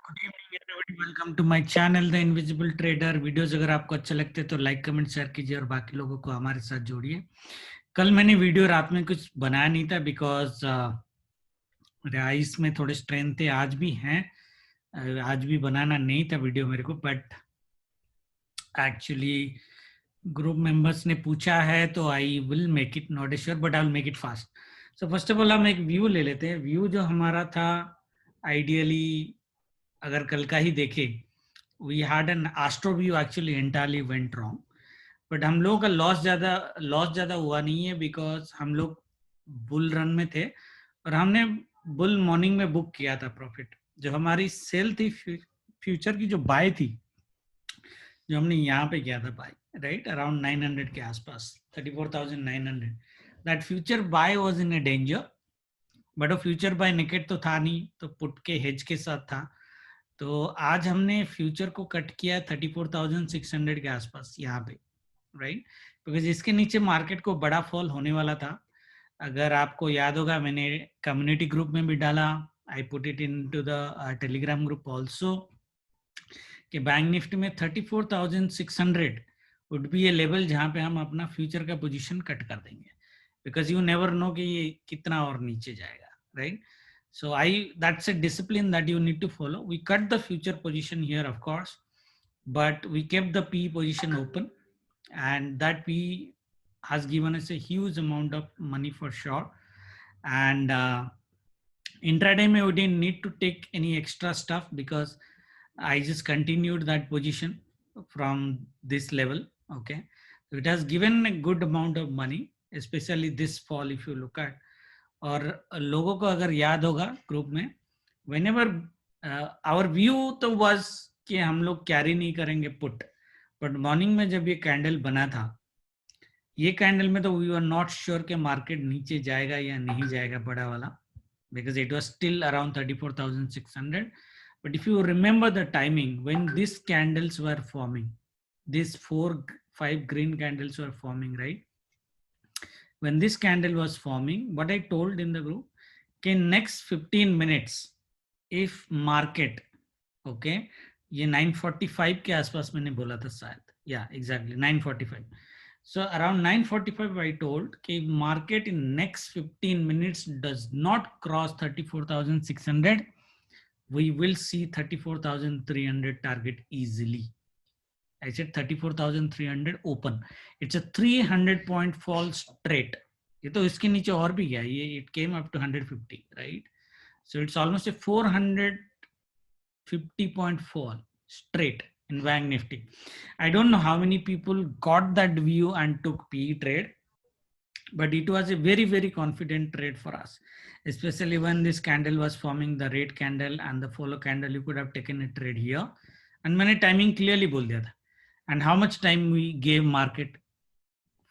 Good evening everybody, welcome to my channel the invisible trader. Videos अगर आपको अच्छे लगते हैं तो लाइक कमेंट शेयर कीजिए और बाकी लोगों को हमारे साथ जोड़िए। कल मैंने वीडियो रात में कुछ बनाया नहीं था बिकॉज राइस में थोड़े स्ट्रेंथ थे, आज भी हैं। आज भी बनाना नहीं था वीडियो मेरे को, बट एक्चुअली ग्रुप मेंबर्स ने पूछा है तो I will make it, not a sure but I will make it fast. So first of all हम एक व्यू ले लेते हैं। व्यू जो हमारा था, आइडियली अगर कल का ही देखे, we had an astro view actually entirely went wrong, but हम लोगों का लॉस ज्यादा हुआ नहीं है बिकॉज हम लोग बुल रन में थे और हमने बुल मॉर्निंग में बुक किया था प्रॉफिट। जो हमारी सेल थी फ्यूचर की, जो बाय थी, जो हमने यहाँ पे किया था बाय, राइट अराउंड 900 के आसपास, 34,900, that future buy was in a danger. But वो फ्यूचर बाय नेकेट तो था नहीं, तो पुट के हेज के साथ था। तो आज हमने फ्यूचर को कट किया 34,600 के आसपास यहाँ पे, राइट, बिकॉज इसके नीचे मार्केट को बड़ा फॉल होने वाला था। अगर आपको याद होगा, मैंने कम्युनिटी ग्रुप में भी डाला, I put it into the Telegram group also, कि बैंक निफ्टी में 34,600 वुड बी ए लेवल जहाँ पे हम अपना फ्यूचर का पोजीशन कट कर देंगे, बिकॉज यू नेवर नो कि ये कितना और नीचे जाएगा, right. So that's a discipline that you need to follow. We cut the future position here, of course, but we kept the P position open, and that P has given us a huge amount of money for sure. And intraday we didn't need to take any extra stuff because I just continued that position from this level. Okay, so it has given a good amount of money, especially this fall if you look at. और लोगों को अगर याद होगा group में, whenever our view तो was कि हम लोग कैरी नहीं करेंगे पुट, बट मॉर्निंग में जब ये कैंडल बना था, ये कैंडल में तो वी आर नॉट श्योर कि मार्केट नीचे जाएगा या नहीं जाएगा बड़ा वाला, because it was still around 34,600. But if you remember the timing when these candles were forming, these 4-5 green candles were forming, right? When this candle was forming, what I told in the group, okay, next 15 minutes, if market, okay, ये 945 के आसपास मैंने बोला था शायद, yeah, exactly 945. So around 945 I told कि market in next 15 minutes does not cross 34,600, we will see 34,300 target easily. I said 34,300 open. It's a 300 point fall straight. ये तो इसके नीचे और भी गया, ये it came up to 150, right? So it's almost a 450 point fall straight in Bank Nifty. I don't know how many people got that view and took PE trade, but it was a very, very confident trade for us, especially when this candle was forming the red candle and the follow candle. You could have taken a trade here, and मैंने timing clearly बोल दिया था. And how much time we gave market?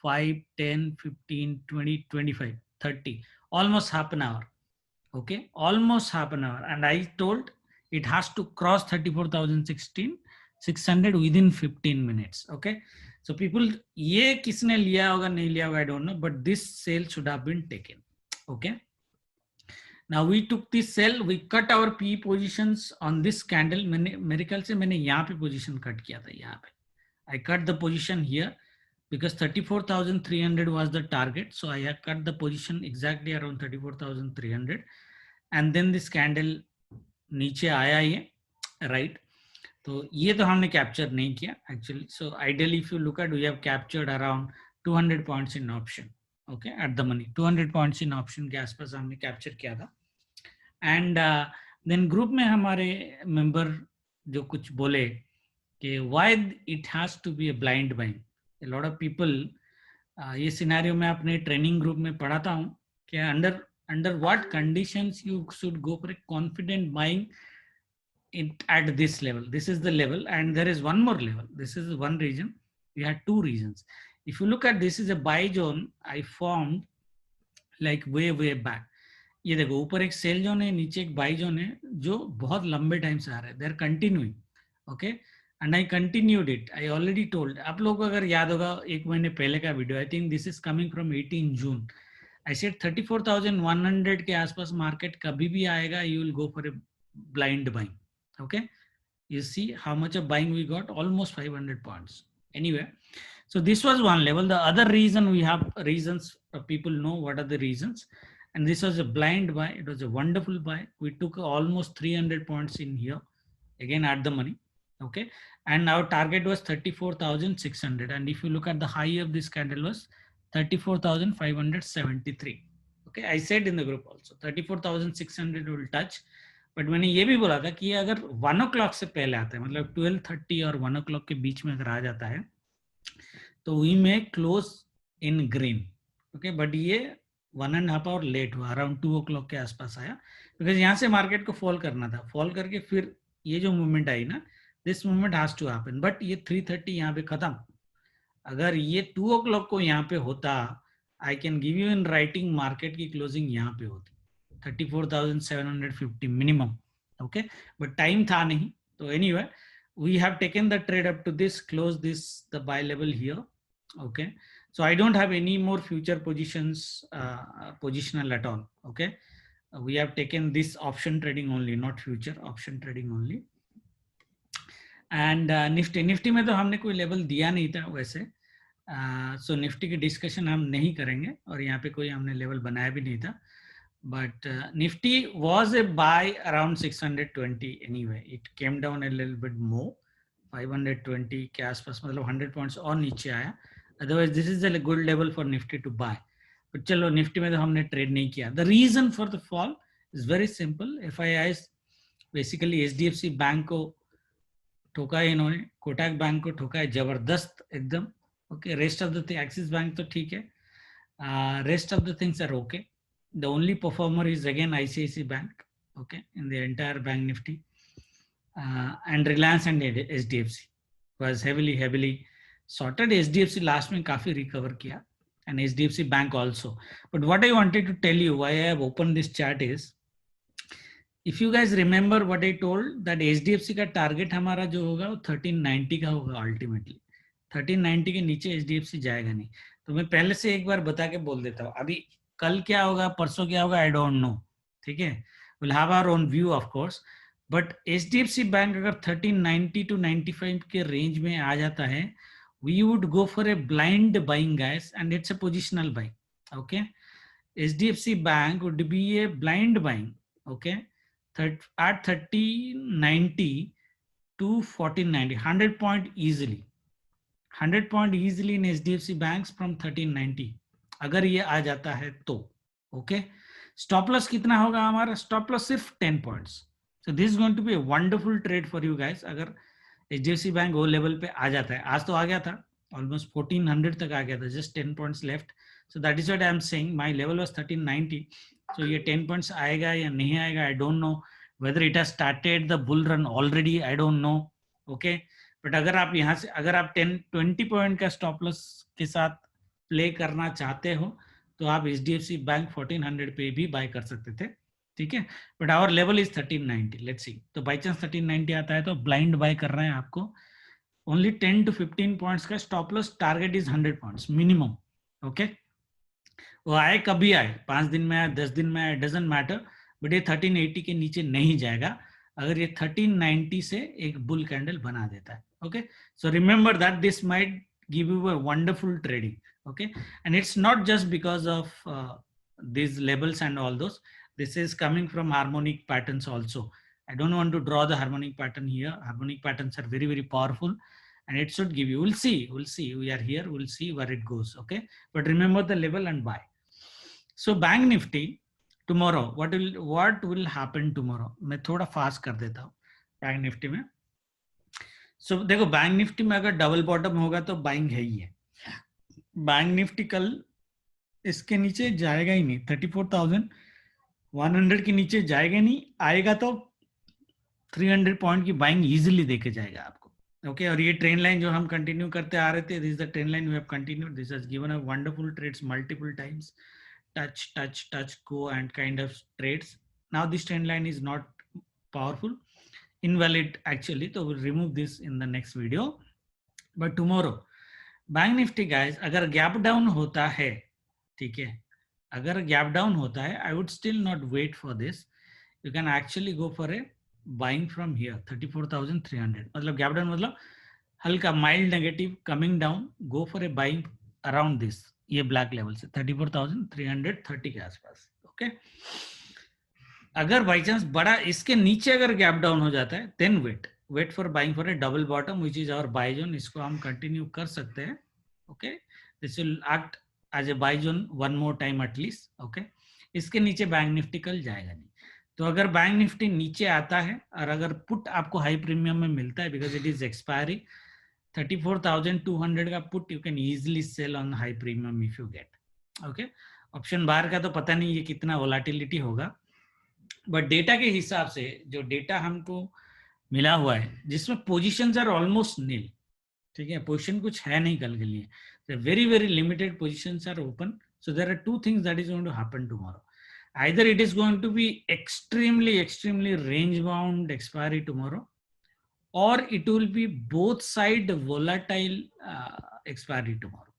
5, 10, 15, 20, 25, 30, almost half an hour. Okay, almost half an hour. And I told it has to cross 34,600 within 15 minutes. Okay, so people, ये किसने लिया होगा नहीं लिया होगा, I don't know, but this sale should have been taken. Okay, now we took this sell, we cut our P positions on this candle. मैंने मेरे ख्याल से मैंने यहाँ पे position cut किया था, यहाँ पे I cut the position here because 34,300 was the target. So I had cut the position exactly around 34,300. And then this candle नीचे आया ये, right? तो ये तो हमने capture नहीं किया actually. So ideally if you look at, we have captured around 200 points in option. Okay, at the money. 200 points in option के आसपास हमने capture किया था. And then group में हमारे member जो कुछ बोले, why it has to be a blind buying. A lot of people, ये सिनेरियो में अपने ट्रेनिंग ग्रुप में पढ़ाता हूँ कि under what conditions you should go for a confident buying it at this level. This is the level, and there is one more level. This is one reason. We had two reasons. If you look at, this is a buy zone I formed like way back. ये देखो, ऊपर एक sell zone है, नीचे एक by zone है, जो बहुत लंबे टाइम से आ रहा है. They are continuing. Okay, and I continued it. I already told आप लोगों को, अगर याद होगा एक महीने पहले का video, I think this is coming from 18 June. I said 34,100 के आसपास मार्केट कभी भी आएगा, you will go for a blind buying. Okay, you see how much of buying we got, almost 500 points. Anyway, so this was one level. The other reason, we have reasons, people know what are the reasons. And this was a blind buy. It was a wonderful buy. We took almost 300 points in here, again at the money. Okay, and our target was 34,600. And if you look at the high of this candle was 34,573. Okay, I said in the group also 34,600 will touch. But मैंने ये भी बोला था कि अगर 1 o'clock से पहले आता है, मतलब 12:30 और 1 o'clock के बीच में अगर आ जाता है, तो वी में close in green. Okay, but ये 1.5 आवर लेट हुआ, अराउंड 2 o'clock के आसपास आया, बिकॉज यहाँ से मार्केट को फॉल करना था. फॉल करके फिर ये जो मूवमेंट आई ना, this movement has to happen. But ये 3:30 यहाँ पे खत्म. अगर ये 2 o'clock को यहाँ पे होता, I can give you in writing, market की क्लोजिंग यहाँ पे होती 34,750 मिनिमम. ओके, बट टाइम था नहीं. तो anyway, we have taken the trade up to this, close this, the buy level here. Okay, so I don't have any more future positions, positional at all. Okay, we have taken this option trading only, not future, option trading only. And Nifty में तो हमने कोई level दिया नहीं था वैसे. सो Nifty की discussion हम नहीं करेंगे, और यहाँ पे कोई हमने लेवल बनाया भी नहीं था. But Nifty was a buy around 620 anyway. It came down a little bit more, 520 के आसपास, मतलब 100 points और नीचे आया. Otherwise, this is a good level for Nifty to buy. But चलो, निफ्टी में तो हमने ट्रेड नहीं किया. The reason for the fall is very simple. FIIs basically HDFC bank को ठोका है इन्होंने, कोटक बैंक को ठोका है जबरदस्त एकदम. Okay, rest of the axis bank तो ठीक है, rest of the things are okay. The only performer is again ICICI Bank, okay, in the entire bank Nifty, and Reliance and HDFC was heavily sorted. HDFC last में काफी recover किया, and HDFC Bank also. But what I wanted to tell you, why I have opened this chart is, if you guys remember what I told, that HDFC का target हमारा जो होगा वो 1390 का होगा ultimately. 1390 के नीचे HDFC जाएगा नहीं. तो मैं पहले से एक बार बता के बोल देता हूँ. अभी कल क्या होगा, परसों क्या होगा, आई डोंट नो. ठीक है, will have our own view of course. But HDFC bank अगर 1390 to 95 के रेंज में आ जाता है, we would go for a blind buying guys, and it's a positional buying. Okay, HDFC bank would be a blind buying. Okay, at 1390 to 1490, 100 point easily, 100 point easily in HDFC banks from 1390. अगर ये आ जाता है तो okay. Stop loss कितना होगा हमारा? Stop loss सिर्फ 10 points. So this is going to be a wonderful trade for you guys. अगर एचडीएफसी बैंक वो लेवल पे आ जाता है, आज तो आ गया था, ऑलमोस्ट 1400 तक आ गया था, just 10 points left. So that is what I am saying, my level was 1390. सो ये 10 पॉइंट्स आएगा या नहीं आएगा, आई don't no. Whether it has started the bull run already, I don't no. Okay, but अगर आप यहाँ से, अगर आप 10-20 पॉइंट का स्टॉप लॉस के साथ प्ले करना चाहते हो, तो आप HDFC बैंक 1400 पे भी बाय कर सकते थे. ठीक है, but our level is 1390. Let's see. तो बाई चांस 1390 आता है तो ब्लाइंड बाय कर रहे हैं आपको. ओनली 10 to 15 पॉइंट्स का stop loss, target is 100 points minimum. Okay, वो आए कभी आए, 5 दिन में आए, 10 दिन में आए, डजंट मैटर. बट ये 1380 के नीचे नहीं जाएगा अगर ये 1390 से एक बुल कैंडल बना देता है. Okay, so remember that this might give you a wonderful trading. Okay, and it's not just because of these labels and all those. This is coming from harmonic patterns also. I don't want to draw the harmonic pattern here. Harmonic patterns are very powerful, and it should give you, we'll see, we are here, we'll see where it goes. Okay, but remember the level and buy. So bank nifty tomorrow, what will happen tomorrow? मैं थोड़ा fast कर देता हूँ bank Nifty में. सो देखो, bank Nifty में अगर double bottom होगा तो बाइंग है ही है. बैंक निफ्टी कल इसके नीचे जाएगा ही नहीं, 34,100 के नीचे जाएगा नहीं. आएगा तो 300 पॉइंट की बाइंग इजीली देके जाएगा आपको. ओके, और ये ट्रेंड लाइन जो हम कंटिन्यू करते आ रहे थे, this is the trend line we have continued. This has given a wonderful trades multiple times, touch go and kind of trades. Now this trend line is not powerful, invalid actually, so we'll remove this in the next video. But tomorrow bank Nifty guys अगर gap down होता है, ठीक है, अगर gap down होता है, I would still not wait for this. You can actually go for a buying from here 34,300, मतलब gap down मतलब हल्का mild negative coming down, go for a buying around this, ये ब्लैक लेवल से 34,330 के आसपास। Okay, अगर by chance बड़ा इसके नीचे अगर गैप डाउन हो जाता है, then wait for buying for a double bottom which is our buy zone, इसको हम कंटिन्यू कर सकते हैं। Okay, this will act as a buy zone one more time at least. Okay, इसके नीचे बैंक निफ्टी कल जाएगा नहीं। तो अगर बैंक निफ्टी नीचे आता है और अगर पुट आपको हाई प्रीमियम में मिलता है बिकॉज इट इज एक्सपायरी 34,200 का put, you can easily sell on high premium if you get. Okay, option बाहर का तो पता नहीं ये कितना वोलाटिलिटी होगा, बट डेटा के हिसाब से जो डेटा हमको मिला हुआ है जिसमें पोजीशंस आर ऑलमोस्ट नील, ठीक है, पोजीशन कुछ है नहीं कल के लिए, very very limited positions are open. So there are two things that is going to happen tomorrow, either it is going to be extremely range bound expiry tomorrow, or it will be both side volatile expiry tomorrow.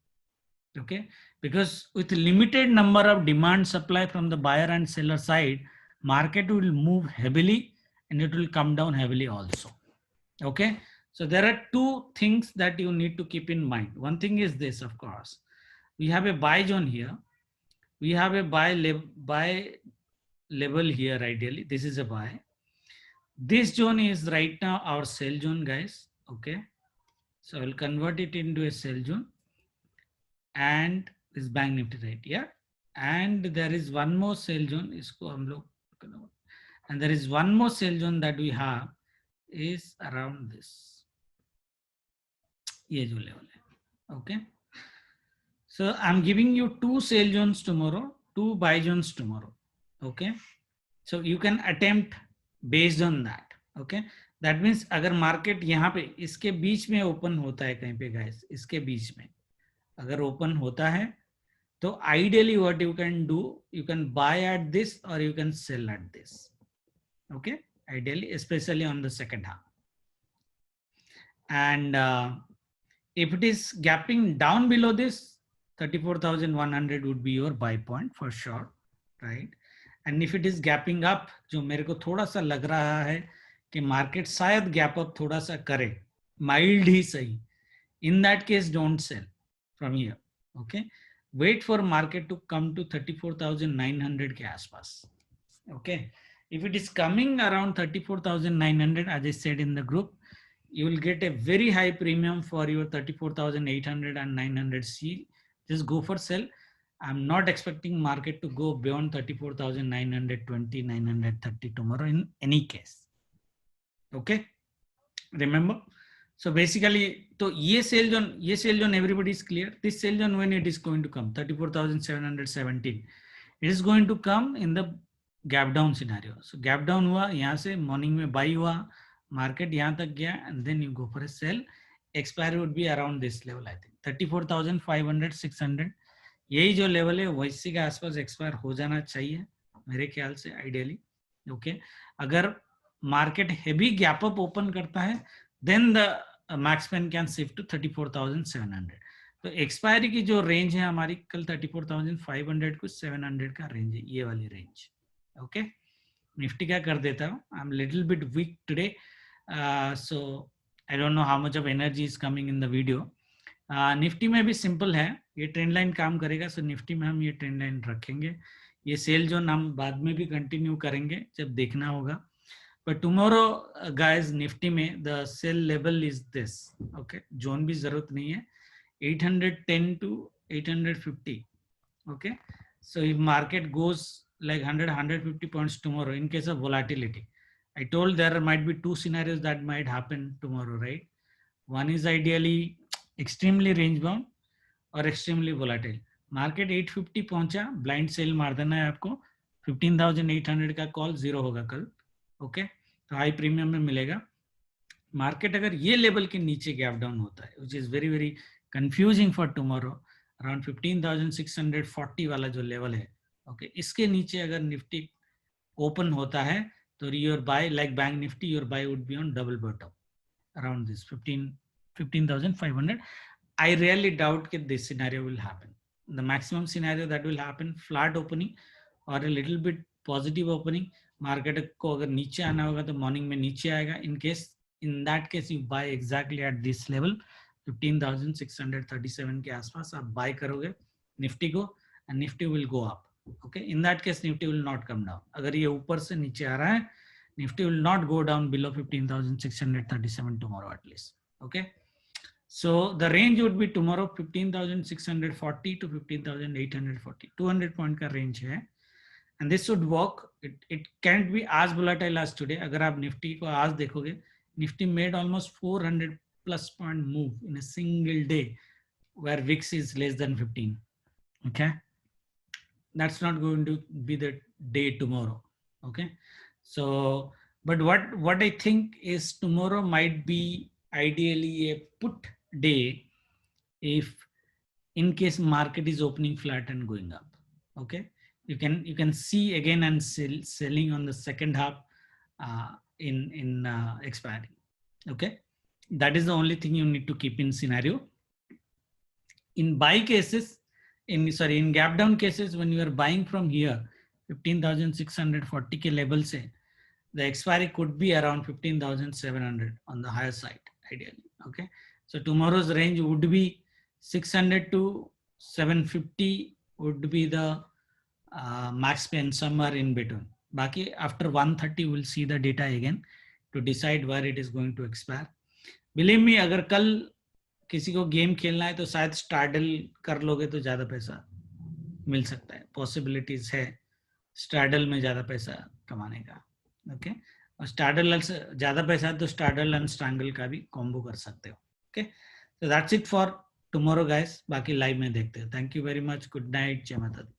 Okay, because with limited number of demand supply from the buyer and seller side, market will move heavily and it will come down heavily also. Okay, so there are two things that you need to keep in mind. One thing is this, of course, we have a buy zone here, we have a buy level here. Ideally this is a buy, this zone is right now our sell zone, guys. Okay, so I'll convert it into a sell zone, and this bank nifty right here, and there is one more sell zone, isko hum log, and there is one more sell zone that we have is around this, ye jo level hai. Okay, so I'm giving you two sell zones tomorrow, two buy zones tomorrow. Okay, so you can attempt based on that. Okay, that means अगर market यहाँ पे इसके बीच में open होता है कहीं पे guys, इसके बीच में अगर ओपन होता है तो ideally what you can do, you can buy at this or you can sell at this. Okay, ideally especially on the second half. And if it is gapping down below this 34,100 would be your buy point for sure, right? And if it is gapping up, जो मेरे को थोड़ा सा लग रहा है कि market शायद गैप अप थोड़ा सा करे, माइल्ड ही सही, in that case don't sell from here. Okay, wait for market to come to 34,900 के आसपास. Okay, if it is coming around 34,900, as I said in the group, you will get a very high premium for your 34,800 and 900 C. Just go for sell. I'm not expecting market to go beyond 34,920, 930 tomorrow in any case. Okay, remember. So basically, so ये sell zone everybody is clear. This sell zone, when it is going to come 34,717, it is going to come in the gap down scenario. So gap down हुआ, यहाँ से morning में buy हुआ, market यहाँ तक गया, and then you go for a sell. Expiry would be around this level, I think 34,500, 600. यही जो लेवल है वैसी के आसपास एक्सपायर हो जाना चाहिए मेरे ख्याल से आइडियली. ओके, अगर market heavy gap up open करता है then the max pain can shift to 34,700. तो एक्सपायरी की जो रेंज है हमारी कल 34,500 को 700 का रेंज है, ये वाली रेंज. ओके, निफ्टी क्या कर देता हूँ, I am little bit weak today, so I don't know how much of energy is coming in the video. Nifty में भी सिंपल है, ये ट्रेंड लाइन काम करेगा. सो निफ्टी में हम ये ट्रेंड लाइन रखेंगे, ये सेल जोन हम बाद में भी कंटिन्यू करेंगे जब देखना होगा. बट टुमारो गाइस निफ्टी में the sell level is this. Okay, zone भी जरूरत नहीं है, 810 to 850. Okay, so if market goes like 100 150 points tomorrow, in case of volatility, I told there might be two scenarios that might happen tomorrow, right? One is ideally extremely range bound और extremely volatile. Market 850 पहुंचा, blind cell मार देना है आपको, 15,800 का call zero होगा कल. Okay, तो हाई प्रीमियम में मिलेगा. मार्केट अगर ये लेवल के नीचे गैप डाउन होता है, which is very very confusing for tomorrow, around 15,640 वाला जो लेवल है, ओके, इसके नीचे अगर निफ्टी ओपन होता है तो your buy like bank Nifty, your buy would be on double bottom around this 15,500. I really doubt that this scenario will happen. The maximum scenario that will happen, flat opening or a little bit positive opening, market को अगर नीचे आना होगा तो morning में नीचे आएगा. In that case you buy exactly at this level 15,637 के आसपास आप बाय करोगे निफ्टी को, and Nifty will go up. Okay, in that case Nifty will not come down. अगर ये ऊपर से नीचे आ रहा है, Nifty will not go down below 15,637 tomorrow at least. Okay, so the range would be tomorrow 15,640 to 15,840, 200 point का range है, and this should work. It can't be as volatile as today. अगर आप निफ्टी को आज देखोगे, Nifty made almost 400 plus point move in a single day, where VIX is less than 15. Okay, that's not going to be the day tomorrow. Okay, so but what I think is tomorrow might be ideally a put day if in case market is opening flat and going up. Okay, you can see again and selling on the second half in expiry. Okay, that is the only thing you need to keep in scenario. In buy cases, in gap down cases, when you are buying from here 15,640 के level से, the expiry could be around 15,700 on the higher side ideally. Okay, so tomorrow's range would be 600 to 750 would be the max pay, and somewhere in between. Baki after 130 we'll see the data again to decide where it is going to expire. Believe me, अगर कल किसी को game खेलना है तो शायद स्टार्डल कर लोगे तो ज्यादा पैसा मिल सकता है. पॉसिबिलिटीज है स्टार्डल में ज्यादा पैसा कमाने का. ओके, और स्टार्डल से ज्यादा पैसा है तो स्टार्डल एंड स्ट्रैंगल का भी कॉम्बो कर सकते हो. Okay, so that's it for tomorrow guys. बाकी लाइव में देखते हैं. Thank you very much. Good night. जय माता दी.